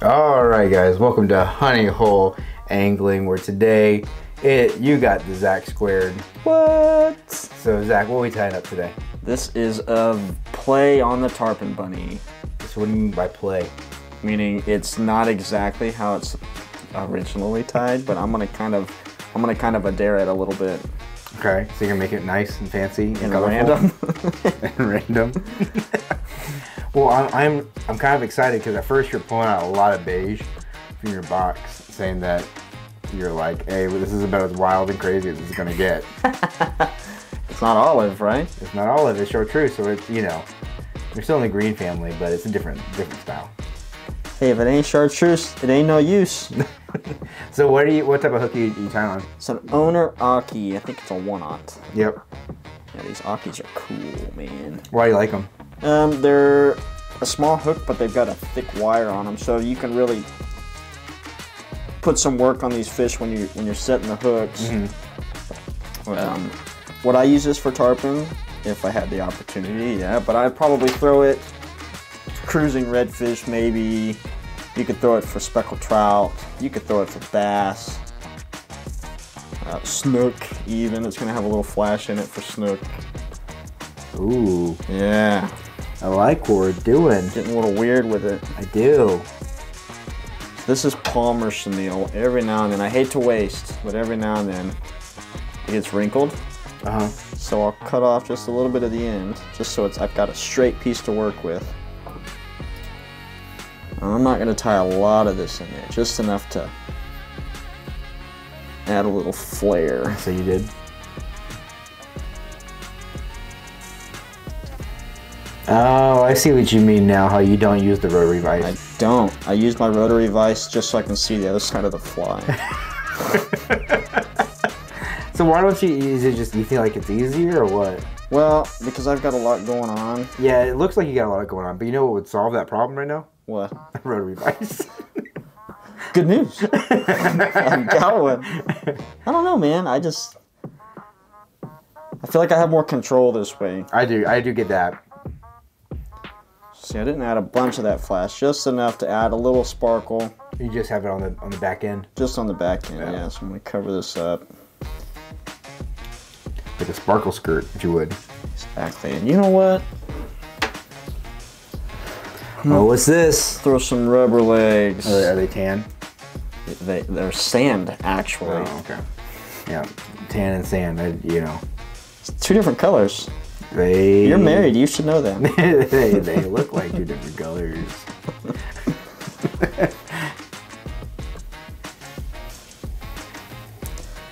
Alright guys, welcome to Honey Hole Angling, where today you got the Zack squared. What? So Zack, what are we tying up today? This is a play on the Tarpon Bunny. So what do you mean by play? Meaning it's not exactly how it's originally tied, but I'm gonna kind of adhere it a little bit. Okay, so you're gonna make it nice and fancy and random. and random. Well, I'm kind of excited because at first you're pulling out a lot of beige from your box, saying that you're like, hey, well, this is about as wild and crazy as it's gonna get. It's not olive, right? It's not olive, it's chartreuse, so it's, you know, we're still in the green family, but it's a different style. Hey, if it ain't chartreuse, it ain't no use. So what type of hook are you tying on? It's an Owner Aki. I think it's a 1/0. Yep. Yeah, these Akis are cool, man. Why do you like them? They're a small hook, but they've got a thick wire on them, so you can really put some work on these fish when you're setting the hooks. Mm-hmm. Would I use this for tarpon if I had the opportunity? Yeah, but I'd probably throw it cruising redfish, maybe. You could throw it for speckled trout. You could throw it for bass. Snook, even. It's gonna have a little flash in it for snook. Ooh. Yeah. I like what we're doing. Getting a little weird with it. I do. This is Palmer chenille. Every now and then, I hate to waste, but every now and then it gets wrinkled. So I'll cut off just a little bit of the end, just so I've got a straight piece to work with. I'm not gonna tie a lot of this in there, just enough to add a little flair. So you did? Oh, I see what you mean now, how you don't use the rotary vise. I don't. I use my rotary vise just so I can see the other side of the fly. So why don't you, is it just, you feel like it's easier or what? Well, because I've got a lot going on. Yeah, it looks like you got a lot going on, but you know what would solve that problem right now? What? Rotary vise. Good news. I've got one. I don't know, man. I feel like I have more control this way. I do get that. See, I didn't add a bunch of that flash, just enough to add a little sparkle. You just have it on the back end? Just on the back end, yeah. So I'm gonna cover this up. Like a sparkle skirt, if you would. Exactly. And you know what? Oh, what's this? Throw some rubber legs. Are they tan? They're sand, actually. Oh, okay. Yeah, tan and sand, you know. It's two different colors. You're married, you should know that. they look like two different colors.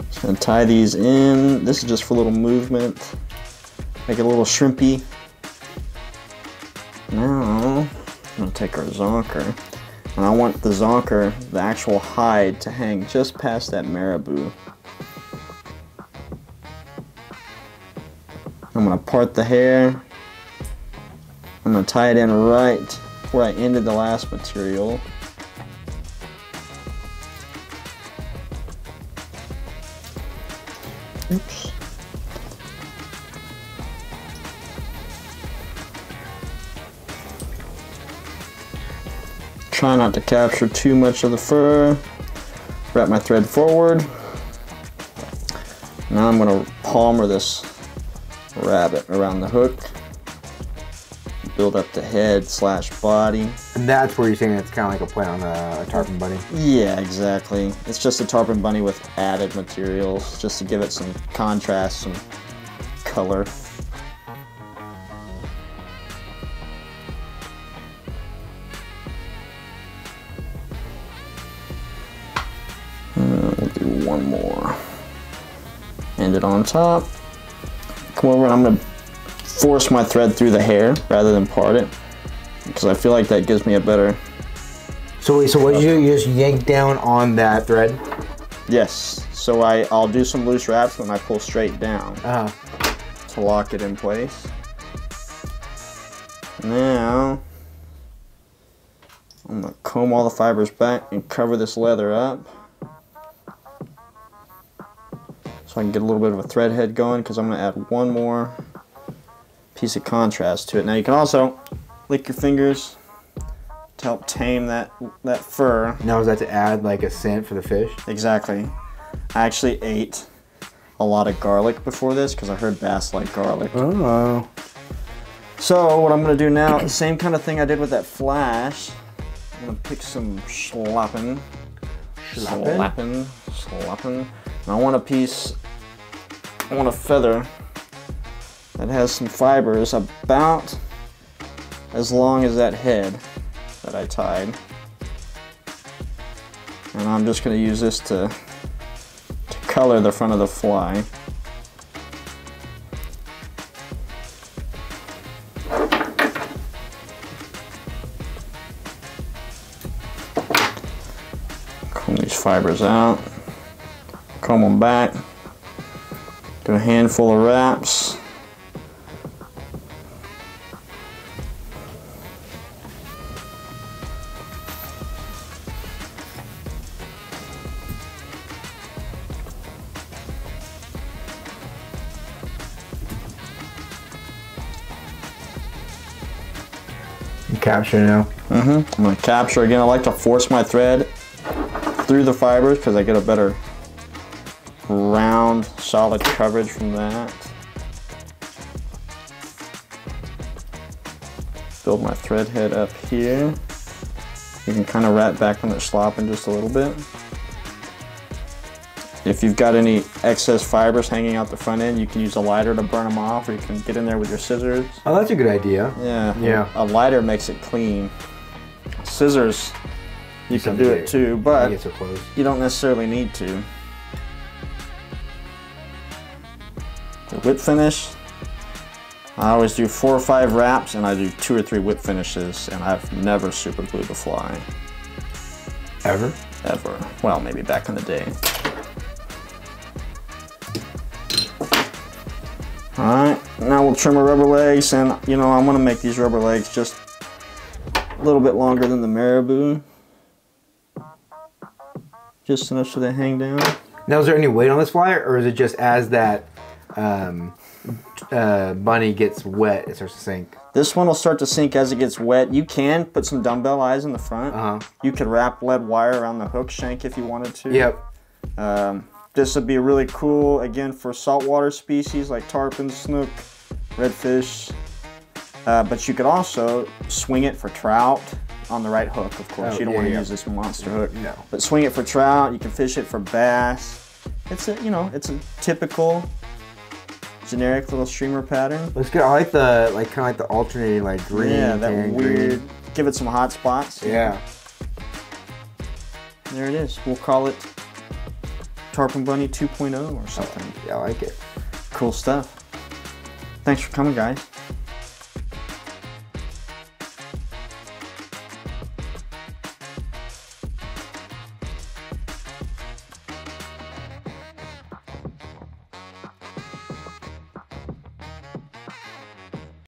Just gonna tie these in. This is just for a little movement. Make it a little shrimpy. Now, I'm gonna take our zonker. And I want the zonker, the actual hide, to hang just past that marabou. I'm gonna part the hair. I'm gonna tie it in right where I ended the last material. Oops. Try not to capture too much of the fur. Wrap my thread forward. Now I'm gonna palmer this rabbit around the hook. Build up the head / body. And that's where you're saying it's kind of like a play on a Tarpon Bunny? Yeah, exactly. It's just a Tarpon Bunny with added materials, just to give it some contrast, some color. We'll do one more. End it on top. Come over and I'm gonna force my thread through the hair rather than part it, because I feel like that gives me a better... So wait, so what did you just yank down on that thread? Yes, so I'll do some loose wraps and I pull straight down to lock it in place. Now, I'm gonna comb all the fibers back and cover this leather up. So so I can get a little bit of a thread head going, because I'm going to add one more piece of contrast to it. Now you can also lick your fingers to help tame that fur. Now is that to add like a scent for the fish? Exactly. I actually ate a lot of garlic before this because I heard bass like garlic. Oh. So what I'm going to do now, the same kind of thing I did with that flash. I'm going to pick some schlappen. And I want a feather that has some fibers about as long as that head that I tied. And I'm just going to use this to color the front of the fly. Comb these fibers out, comb them back, do a handful of wraps. Capture now. I'm going to capture again. I like to force my thread through the fibers because I get a better round, solid coverage from that. Build my thread head up here. You can kind of wrap back on the schlappen just a little bit. If you've got any excess fibers hanging out the front end, you can use a lighter to burn them off, or you can get in there with your scissors. Oh, that's a good idea. Yeah. A lighter makes it clean. Scissors, you can do it too, but you don't necessarily need to. The whip finish, I always do 4 or 5 wraps, and I do 2 or 3 whip finishes, and I've never super glued the fly. Ever? Ever. Well, maybe back in the day. Alright, now we'll trim our rubber legs, and you know, I'm going to make these rubber legs just a little bit longer than the marabou. Just enough so they hang down. Now, is there any weight on this fly, or is it just as that bunny gets wet, it starts to sink? This one will start to sink as it gets wet. You can put some dumbbell eyes in the front. You could wrap lead wire around the hook shank if you wanted to. Yep. This would be really cool, again, for saltwater species like tarpon, snook, redfish. But you could also swing it for trout on the right hook, of course. You don't want to use this monster hook. No. But swing it for trout. You can fish it for bass. It's a, you know, it's a typical, generic little streamer pattern. Looks good. I like the kind of like the alternating like green. Yeah, that weird. Green. Give it some hot spots. Yeah. There it is. We'll call it Tarpon Bunny 2.0 or something. Yeah, I like it. Cool stuff. Thanks for coming, guys.